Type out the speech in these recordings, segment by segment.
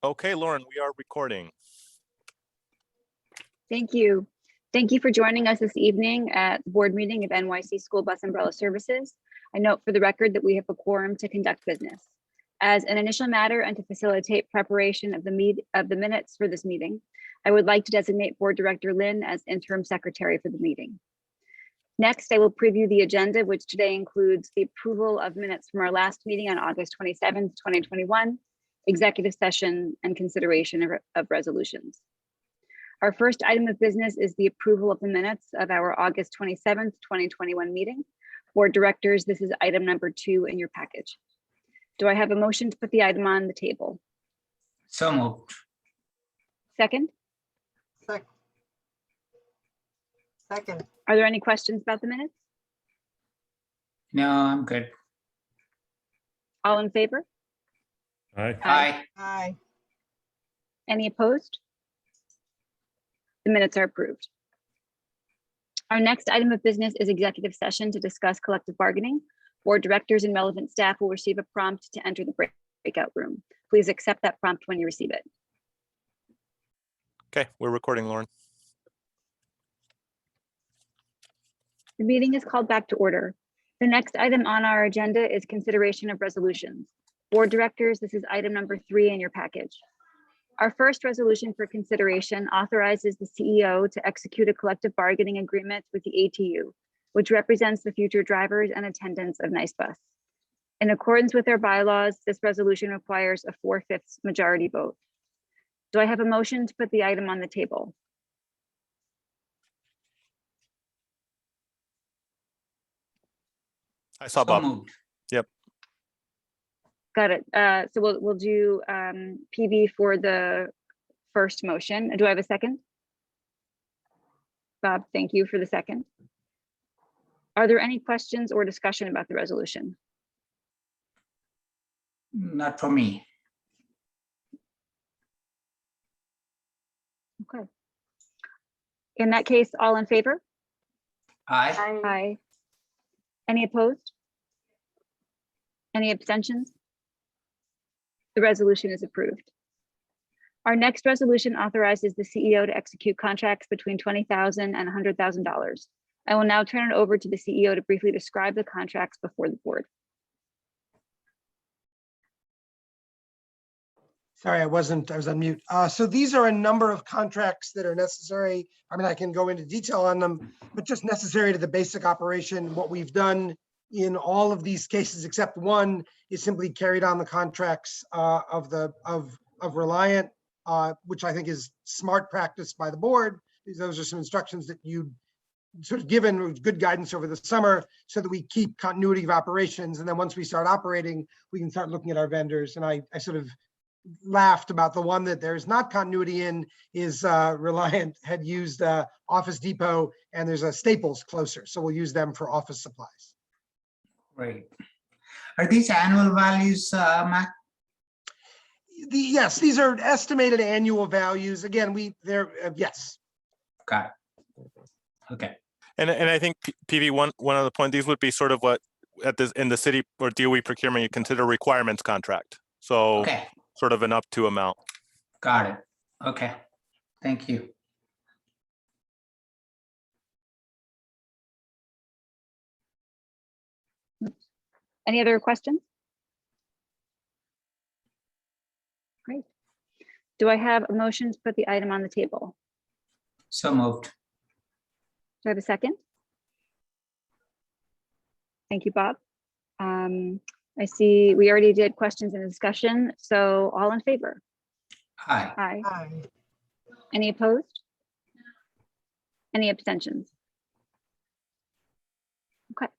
Okay, Lauren, we are recording. Thank you. Thank you for joining us this evening at the board meeting of NYC School Bus Umbrella Services. I note for the record that we have a quorum to conduct business. As an initial matter and to facilitate preparation of the minutes for this meeting, I would like to designate Board Director Lynn as interim secretary for the meeting. Next, I will preview the agenda, which today includes the approval of minutes from our last meeting on August 27th, 2021, executive session, and consideration of resolutions. Our first item of business is the approval of the minutes of our August 27th, 2021 meeting. Board Directors, this is item number 2 in your package. Do I have a motion to put the item on the table? So moved. Second? Second. Are there any questions about the minutes? No, I'm good. All in favor? Aye. Aye. Aye. Any opposed? The minutes are approved. Our next item of business is executive session to discuss collective bargaining. Board directors and relevant staff will receive a prompt to enter the breakout room. Please accept that prompt when you receive it. Okay, we're recording, Lauren. The meeting is called back to order. The next item on our agenda is consideration of resolutions. Board directors, this is item number 3 in your package. Our first resolution for consideration authorizes the CEO to execute a collective bargaining agreement with the ATU, which represents the future drivers and attendants of NYCSBUS. In accordance with their bylaws, this resolution requires a 4/5 majority vote. Do I have a motion to put the item on the table? I saw So Bob. moved. Got it. So we'll do PV for the first motion. Do I have a second? Bob, thank you for the second. Are there any questions or discussion about the resolution? Not for me. Okay. In that case, all in favor? Aye. Aye. Any opposed? Any abstentions? The resolution is approved. Our next resolution authorizes the CEO to execute contracts between $20,000 and $100,000. I will now turn it over to the CEO to briefly describe the contracts before the board. Sorry, I was on mute. So these are a number of contracts that are necessary. I mean, I can go into detail on them, but just necessary to the basic operation. What we've done in all of these cases, except one, is simply carried on the contracts of Reliant, which I think is smart practice by the board. Those are some instructions that you sort of given good guidance over the summer so that we keep continuity of operations. And then once we start operating, we can start looking at our vendors. And I sort of laughed about the one that there's not continuity in is Reliant had used Office Depot, and there's a Staples closer. So we'll use them for office supplies. Great. Are these annual values, Matt? Yes, these are estimated annual values. Again, they're yes. Got it. Okay. And I think PV, one other point, these would be sort of what in the city or DOE procurement you consider requirements contract. So Okay. sort of an up to amount. Got it. Okay. Thank you. Any other questions? Great. Do I have a motion to put the item on the table? So moved. Do I have a second? Thank you, Bob. I see we already did questions and discussion. So all in favor? Aye. Aye. Aye. Any opposed? Any abstentions? Okay.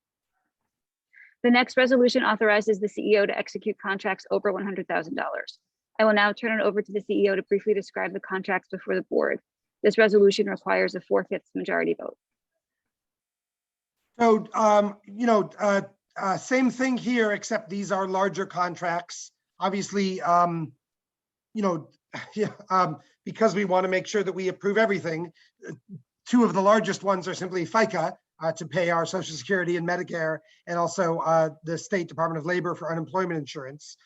The next resolution authorizes the CEO to execute contracts over $100,000. I will now turn it over to the CEO to briefly describe the contracts before the board. This resolution requires a 4/5 majority vote. So, same thing here, except these are larger contracts. Obviously, because we want to make sure that we approve everything. 2 of the largest ones are simply FICA to pay our Social Security and Medicare, and also the State Department of Labor for unemployment insurance.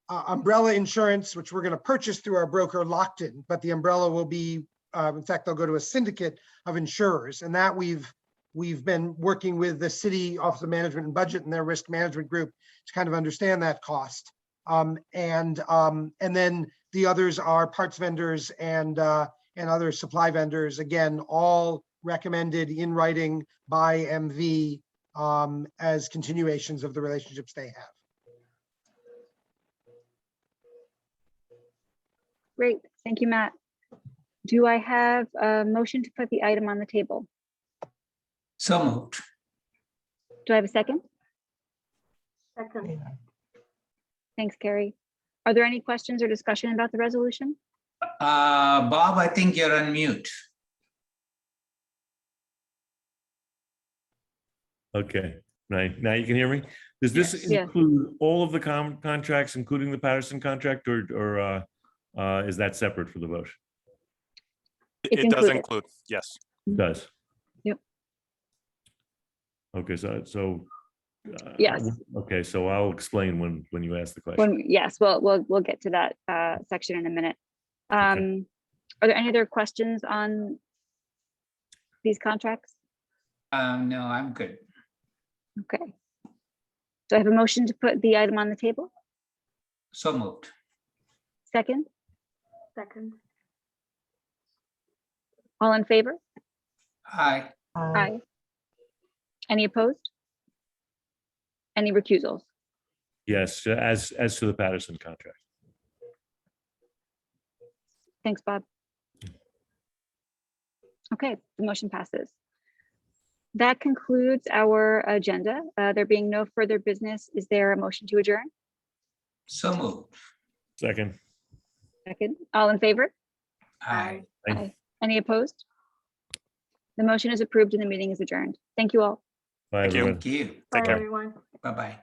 umbrella insurance, which we're going to purchase through our broker Lockton, but the umbrella will be, in fact, they'll go to a syndicate of insurers, and that we've been working with the City Office of Management and Budget and their risk management group to kind of understand that cost. And then the others are parts vendors and other supply vendors, again, all recommended in writing by MV as continuations of the relationships they have. Great, thank you, Matt. Do I have a motion to put the item on the table? So moved. Do I have a second? Second. Thanks, Carrie. Are there any questions or discussion about the resolution? Bob, I think you're on mute. Okay, right, now you can hear me? Does this Yes. Yeah. include all of the contracts, including the Patterson contract, or is that separate for the vote? It's It does included. include, yes. It does? Yep. Okay, so. Yes. Okay, so I'll explain when you ask the question. Yes, we'll get to that section in a minute. Are there any other questions on these contracts? No, I'm good. Okay. Do I have a motion to put the item on the table? So moved. Second, Second. all in favor? Aye. Aye. Any opposed? Any recusals? Yes, as to the Patterson contract. Thanks, Bob. Okay, the motion passes. That concludes our agenda. There being no further business, is there a motion to adjourn? So moved. Second. Second, all in favor? Aye. Aye. Any opposed? The motion is approved and the meeting is adjourned. Thank you all. Bye, Thank you. everyone. Thank you. Bye, care. everyone. Bye-bye.